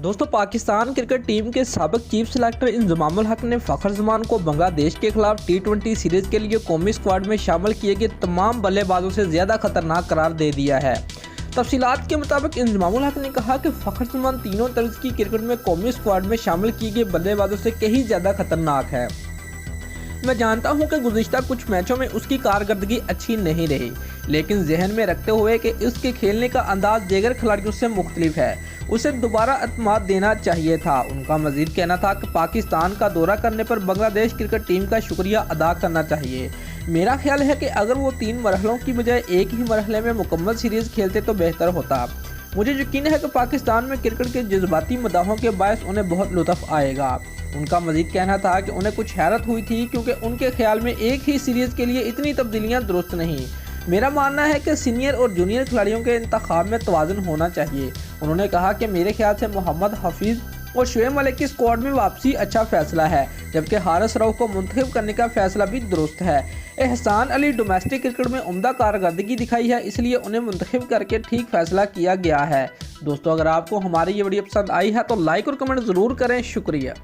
दोस्तों, Pakistan cricket team के साबिक चीफ सेलेक्टर इंजमामुल हक ने फ़खर जमान को बांग्लादेश के खिलाफ T20 सीरीज के लिए कौमी स्क्वाड में शामिल किए गए तमाम बल्लेबाजों से ज़्यादा खतरनाक करार दे दिया है। तफसीलात के मुताबिक इंजमामुल हक ने कहा कि फ़खर जमान तीनों तर्ज की क्रिकेट में कौमी स्क्वाड में शामिल किए गए बल्लेबाजों से कहीं ज़्यादा खतरनाक है। मैं जानता हूं कि गुज़िश्ता कुछ मैचों में उसकी कारकर्दगी अच्छी नहीं रही, लेकिन जहन में रखते हुए कि इसके खेलने का अंदाज दीगर खिलाड़ियों से मुख्तलिफ है, उसे दोबारा एतमाद देना चाहिए था। उनका मजीद कहना था कि पाकिस्तान का दौरा करने पर बांग्लादेश क्रिकेट टीम का शुक्रिया अदा करना चाहिए। मेरा ख्याल है कि अगर वो 3 मरहलों की बजाय एक ही मरहले में मुकम्मल सीरीज़ खेलते तो बेहतर होता। मुझे यकीन है कि पाकिस्तान में क्रिकेट के जज्बाती मदाहों के बायस उन्हें बहुत लुत्फ़ आएगा। उनका मजीद कहना था कि उन्हें कुछ हैरत हुई थी क्योंकि उनके ख्याल में एक ही सीरीज़ के लिए इतनी तब्दीलियां दुरुस्त नहीं। मेरा मानना है कि सीनियर और जूनियर खिलाड़ियों के इंतखाब में तवाज़ुन होना चाहिए। उन्होंने कहा कि मेरे ख्याल से मोहम्मद हफीज़ और शोएब मलिक की स्क्वाड में वापसी अच्छा फैसला है, जबकि हारिस रऊफ को मुंतखब करने का फैसला भी दुरुस्त है। एहसान अली डोमेस्टिक क्रिकेट में उम्दा कारकर्दगी दिखाई है, इसलिए उन्हें मुंतखब करके ठीक फैसला किया गया है। दोस्तों, अगर आपको हमारी ये वीडियो पसंद आई है तो लाइक और कमेंट ज़रूर करें। शुक्रिया।